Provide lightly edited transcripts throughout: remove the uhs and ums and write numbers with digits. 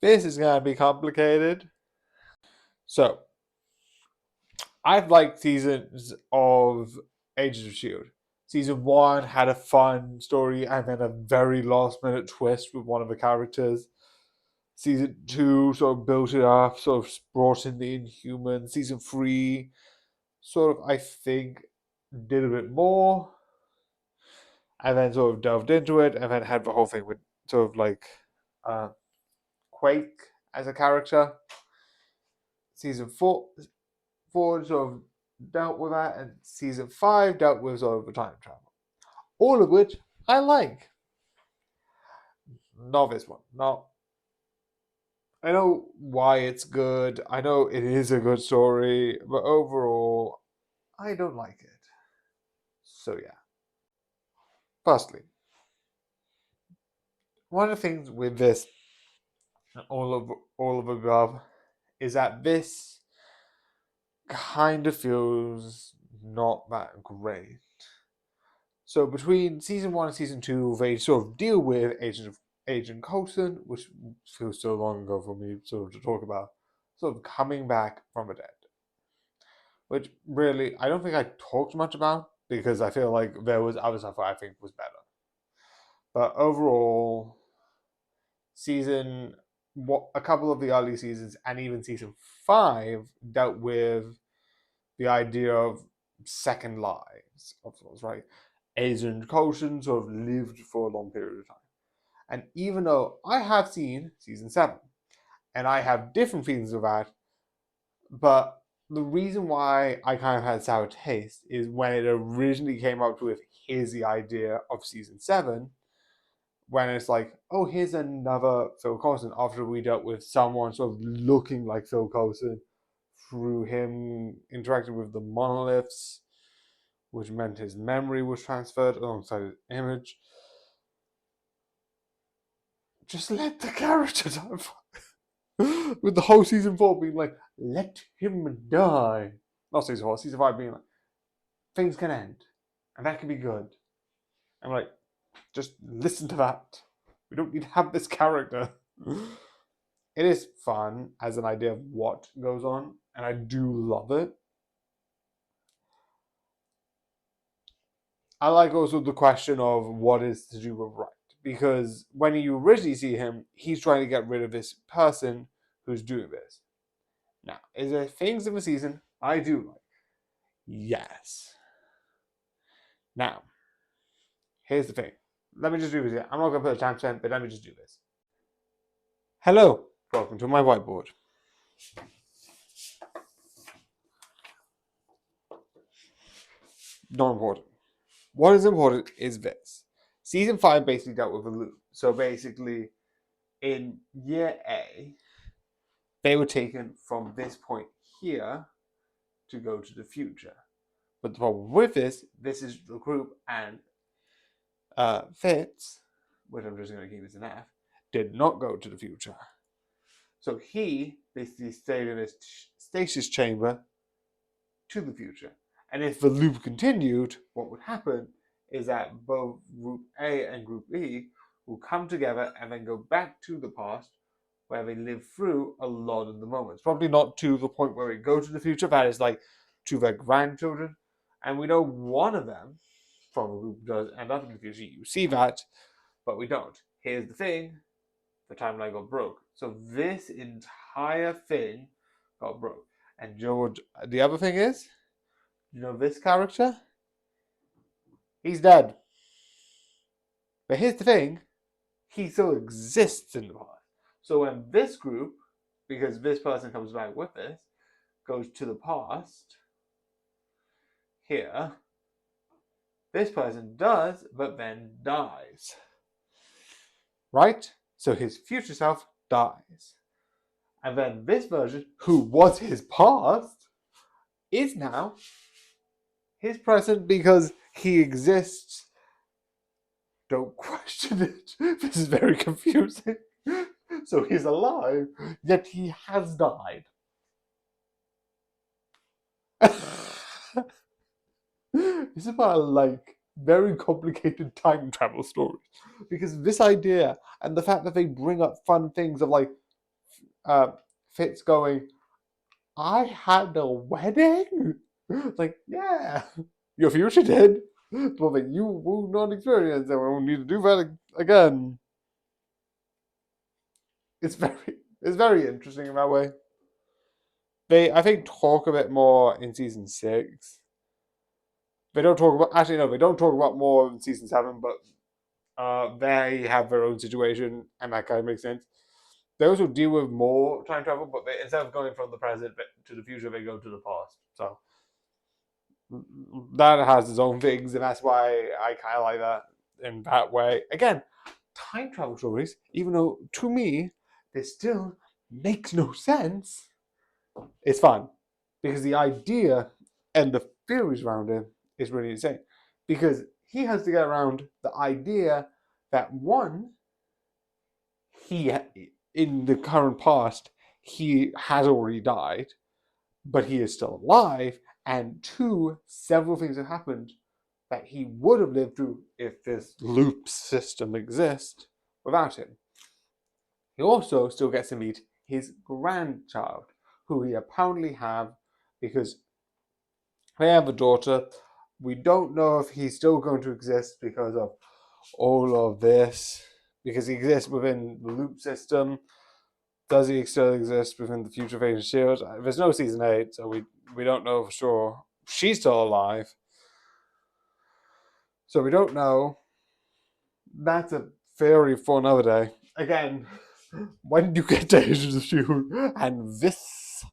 This is going to be complicated. So, I've liked seasons of Agents of S.H.I.E.L.D. Season 1 had a fun story and then a very last minute twist with one of the characters. Season 2 sort of built it up, sort of brought in the Inhumans. Season 3 sort of, I think, did a bit more and then sort of delved into it and then had the whole thing with sort of like uh, Quake as a character. Season 4 sort of dealt with that, and season 5 dealt with sort of the time travel. All of which I like. Not this one. Not. I know why it's good. I know it is a good story, but overall, I don't like it. So yeah. Firstly, one of the things with this, all of above, is that this kind of feels not that great. So between season 1 and season 2, they sort of deal with Agent Coulson, which feels so long ago for me sort of to talk about, sort of coming back from the dead. Which really, I don't think I talked much about because I feel like there was other stuff I think was better. But overall, season what a couple of the early seasons and even season 5 dealt with the idea of second lives of sorts, right? Agent Coulson sort of lived for a long period of time. And even though I have seen season 7, and I have different feelings of that, but the reason why I kind of had sour taste is when it originally came up with here's the idea of season 7, when it's like, oh, here's another Phil Coulson after we dealt with someone sort of looking like Phil Coulson through him interacting with the monoliths, which meant his memory was transferred alongside his image. Just let the character die. With the whole season 4 being like, let him die. Not season 4, season 5 being like, things can end. And that can be good. I'm like, just listen to that. We don't need to have this character. It is fun as an idea of what goes on, and I do love it. I like also the question of what is to do with right. Because when you originally see him, he's trying to get rid of this person who's doing this. Now, is there things in the season I do like? Yes. Now, here's the thing. Let me just do this. I'm not going to put a timestamp, but let me just do this. Hello. Welcome to my whiteboard. Not important. What is important is this. Season 5 basically dealt with a loop. So basically, in year A, they were taken from this point here to go to the future. But the problem with this is the group and Fitz, which I'm just going to keep as an F, did not go to the future. So he basically stayed in his stasis chamber to the future. And if the loop continued, what would happen is that both Group A and Group E will come together and then go back to the past where they live through a lot of the moments. Probably not to the point where we go to the future, that is like to their grandchildren. And we know one of them from a group does end up in the future. You see that, but we don't. Here's the thing, the timeline got broke. So this entire thing got broke. And you know what the other thing is? You know this character? He's dead. But here's the thing, he still exists in the past. So when this group, because this person comes back with this, goes to the past, here, this person does, but then dies. Right? So his future self dies. And then this version, who was his past, is now his present because he exists. Don't question it. This is very confusing. So he's alive, yet he has died. This is why I like very complicated time travel stories. Because this idea and the fact that they bring up fun things of like, Fitz going, I had a wedding? Like, yeah, your future did. But like, you will not experience and we will need to do that again. It's very interesting in that way. They, I think, talk a bit more in season 6. They don't talk about, actually no, they don't talk about more in season 7, but they have their own situation, and that kind of makes sense. They also deal with more time travel, but they, instead of going from the present to the future, they go to the past. So that has its own things, and that's why I kind of like that in that way. Again, time travel stories, even though to me they still makes no sense, it's fun because the idea and the theories around it is really insane. Because he has to get around the idea that one, he in the current past he has already died, but he is still alive, and two, several things have happened that he would have lived through if this loop system exists without him. He also still gets to meet his grandchild, who he apparently have because they have a daughter. We don't know if he's still going to exist because of all of this, because he exists within the loop system. Does he still exist within the future Phase Shield? There's no season 8, so we don't know for sure. She's still alive, so we don't know. That's a theory for another day. Again, when do you get to Agents of Shield? And this,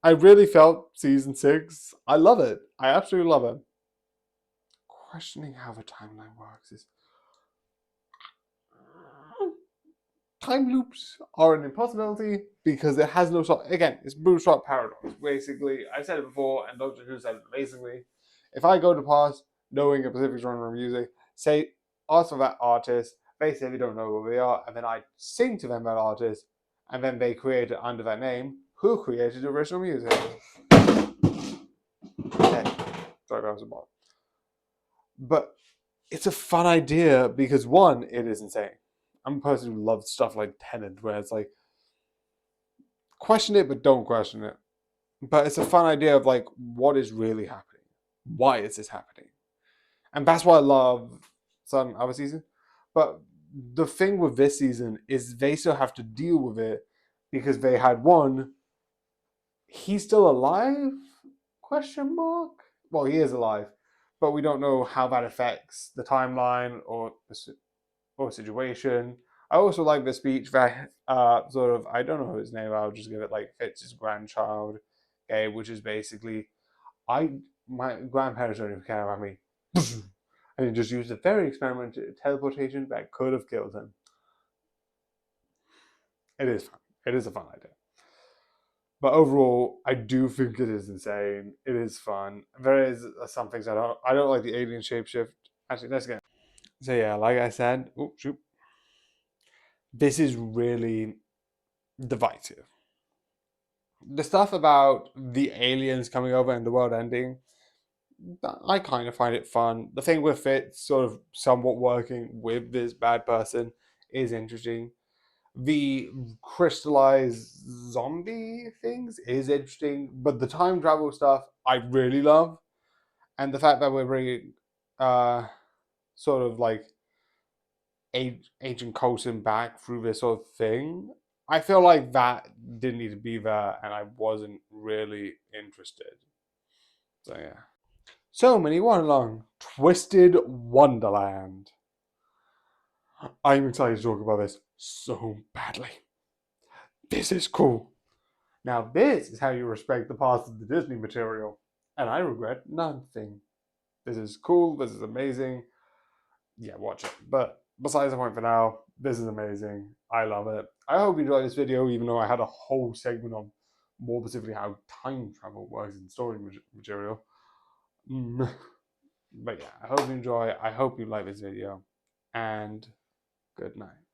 I really felt season 6. I love it. I absolutely love it. Questioning how the timeline works is, time loops are an impossibility because it has no stop. Again, it's Bootstrap paradox. Basically, I said it before, and Doctor Who said it amazingly. If I go to past knowing a specific genre of music, say ask for that artist, they say they don't know who they are, and then I sing to them that artist, and then they create it under that name. Who created the original music? Okay. Sorry, that was a bot. But it's a fun idea because one, it is insane. I'm a person who loves stuff like Tenet, where it's like question it but don't question it. But it's a fun idea of like what is really happening, why is this happening, and that's why I love some other season. But the thing with this season is they still have to deal with it because they had one. He's still alive? Question mark. Well, he is alive, but we don't know how that affects the timeline or situation. I also like the speech that sort of, I don't know his name, I'll just give it like Fitz's grandchild, okay, which is basically, my grandparents don't even care about me. And he just used a very experimental teleportation that could have killed him. It is fun. It is a fun idea. But overall, I do think it is insane. It is fun. There is some things I don't like the alien shapeshift. Actually, let's get. So yeah, like I said, oh shoot, this is really divisive. The stuff about the aliens coming over and the world ending, I kind of find it fun. The thing with it sort of somewhat working with this bad person is interesting. The crystallized zombie things is interesting, but the time travel stuff I really love, and the fact that we're bringing sort of like Agent Coulson back through this sort of thing. I feel like that didn't need to be there, and I wasn't really interested. So yeah. So many one along Twisted Wonderland. I'm excited to talk about this so badly. This is cool. Now this is how you respect the past of the Disney material, and I regret nothing. This is cool. This is amazing. Yeah, watch it. But besides the point for now, this is amazing. I love it. I hope you enjoyed this video, even though I had a whole segment on more specifically how time travel works in story material. But yeah, I hope you enjoy. I hope you like this video, and good night.